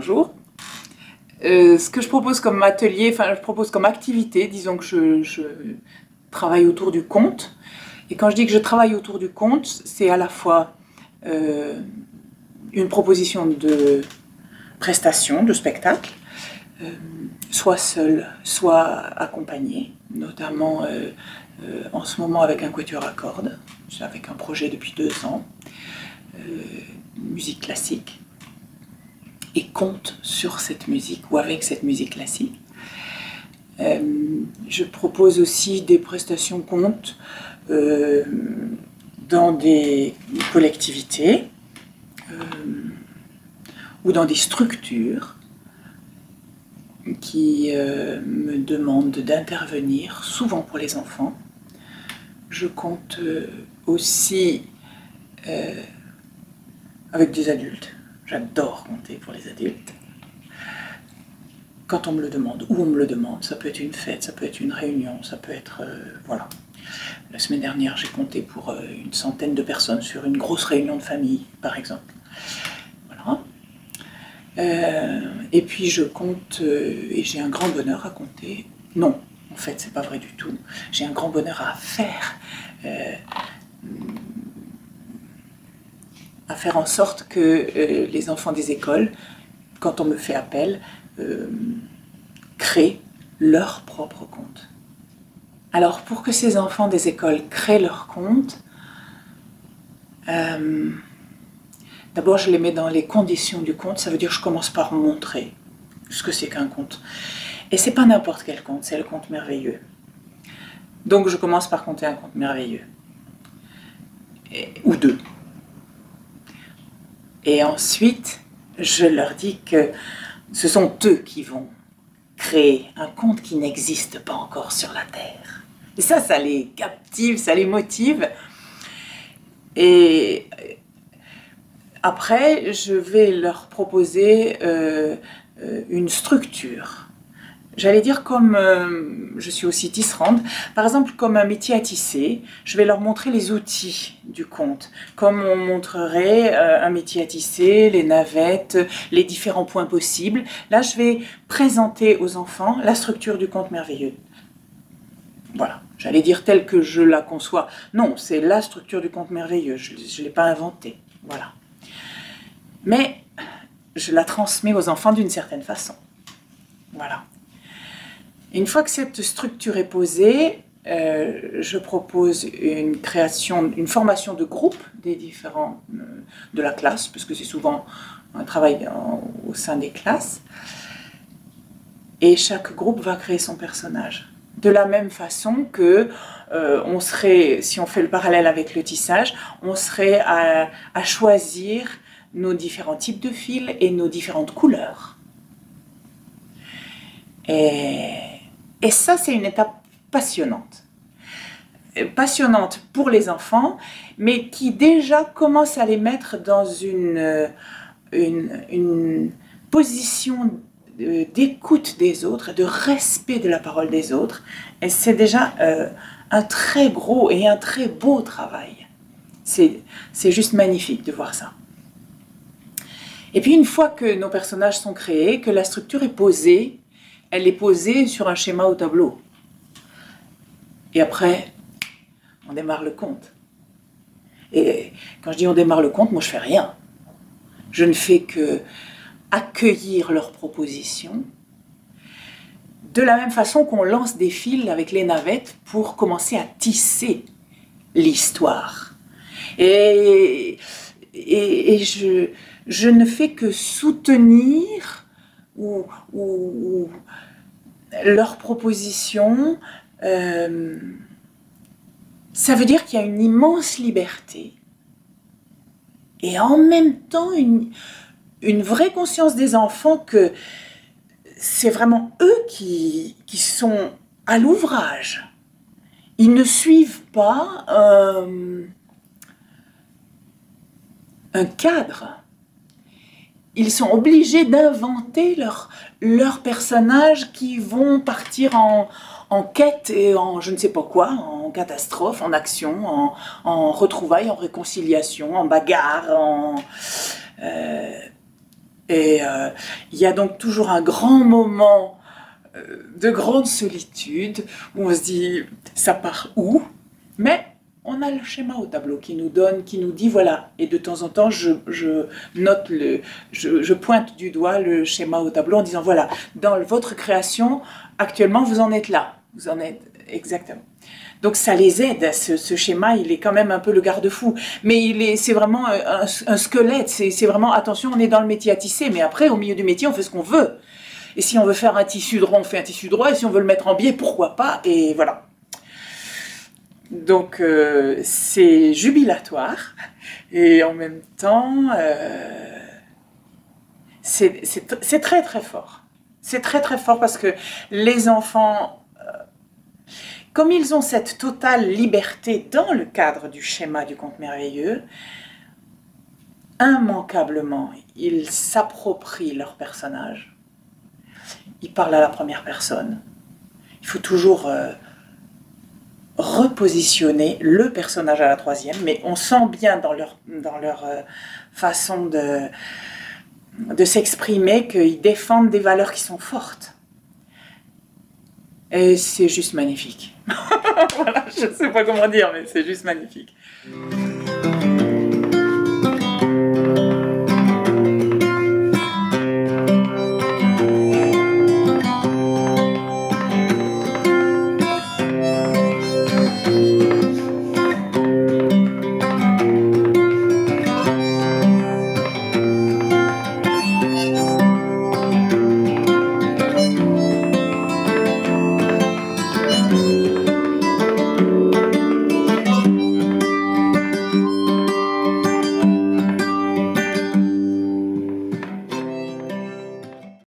bonjour. Ce que je propose comme atelier, enfin je propose comme activité, disons que je travaille autour du conte. Et quand je dis que je travaille autour du conte, c'est à la fois une proposition de prestation, de spectacle, soit seul, soit accompagné, notamment en ce moment avec un quatuor à cordes, avec un projet depuis 2 ans, musique classique, et conte sur cette musique ou avec cette musique classique. Je propose aussi des prestations contes dans des collectivités ou dans des structures qui me demandent d'intervenir, souvent pour les enfants. Je compte aussi avec des adultes. J'adore compter pour les adultes. Quand on me le demande, ou on me le demande, ça peut être une fête, ça peut être une réunion, ça peut être... voilà. La semaine dernière, j'ai compté pour une centaine de personnes sur une grosse réunion de famille, par exemple. Voilà. Et puis je compte, et j'ai un grand bonheur à compter. Non, en fait, c'est pas vrai du tout. J'ai un grand bonheur à faire en sorte que les enfants des écoles, quand on me fait appel, créent leur propre conte. Alors, pour que ces enfants des écoles créent leur conte, d'abord je les mets dans les conditions du conte, ça veut dire que je commence par montrer ce que c'est qu'un conte. Et c'est pas n'importe quel conte, c'est le conte merveilleux. Donc je commence par conter un conte merveilleux. Ou deux. Et ensuite, je leur dis que ce sont eux qui vont créer un conte qui n'existe pas encore sur la Terre. Et ça les captive, ça les motive. Et après, je vais leur proposer une structure. J'allais dire comme, je suis aussi tisserande, par exemple comme un métier à tisser, je vais leur montrer les outils du conte, comme on montrerait un métier à tisser, les navettes, les différents points possibles. Là, je vais présenter aux enfants la structure du conte merveilleux. Voilà, j'allais dire telle que je la conçois. Non, c'est la structure du conte merveilleux, je ne l'ai pas inventée. Voilà. Mais je la transmets aux enfants d'une certaine façon. Voilà. Une fois que cette structure est posée, je propose une formation de groupe des différents de la classe, parce que c'est souvent un travail au sein des classes. Et chaque groupe va créer son personnage. De la même façon que on serait, si on fait le parallèle avec le tissage, on serait à choisir nos différents types de fils et nos différentes couleurs. Et ça, c'est une étape passionnante. Passionnante pour les enfants, mais qui déjà commence à les mettre dans une position d'écoute des autres, de respect de la parole des autres. Et c'est déjà un très gros et un très beau travail. C'est juste magnifique de voir ça. Et puis une fois que nos personnages sont créés, que la structure est posée, elle est posée sur un schéma au tableau. Et après, on démarre le conte. Et quand je dis on démarre le conte, moi je fais rien. Je ne fais que accueillir leurs propositions, de la même façon qu'on lance des fils avec les navettes pour commencer à tisser l'histoire. Et je ne fais que soutenir ou leurs propositions. Ça veut dire qu'il y a une immense liberté et en même temps une vraie conscience des enfants que c'est vraiment eux qui sont à l'ouvrage. Ils ne suivent pas un cadre. Ils sont obligés d'inventer leurs personnages qui vont partir en quête et en je ne sais pas quoi, en catastrophe, en action, en retrouvailles, en réconciliation, en bagarre, Et il y a donc toujours un grand moment de grande solitude où on se dit ça part où, mais on a le schéma au tableau qui nous donne, qui nous dit voilà, et de temps en temps je note je pointe du doigt le schéma au tableau en disant voilà, dans votre création actuellement vous en êtes là, vous en êtes exactement. Donc ça les aide, ce schéma il est quand même un peu le garde-fou, mais c'est vraiment un squelette, c'est vraiment attention on est dans le métier à tisser, mais après au milieu du métier on fait ce qu'on veut. Et si on veut faire un tissu droit, on fait un tissu droit. Et si on veut le mettre en biais, pourquoi pas? Et voilà. Donc, c'est jubilatoire. Et en même temps, c'est très, très fort. C'est très, très fort parce que les enfants, comme ils ont cette totale liberté dans le cadre du schéma du conte merveilleux, immanquablement, ils s'approprient leur personnage. Ils parlent à la première personne. Il faut toujours repositionner le personnage à la troisième, mais on sent bien dans leur façon de s'exprimer qu'ils défendent des valeurs qui sont fortes. Et c'est juste magnifique. Voilà, je ne sais pas comment dire, mais c'est juste magnifique.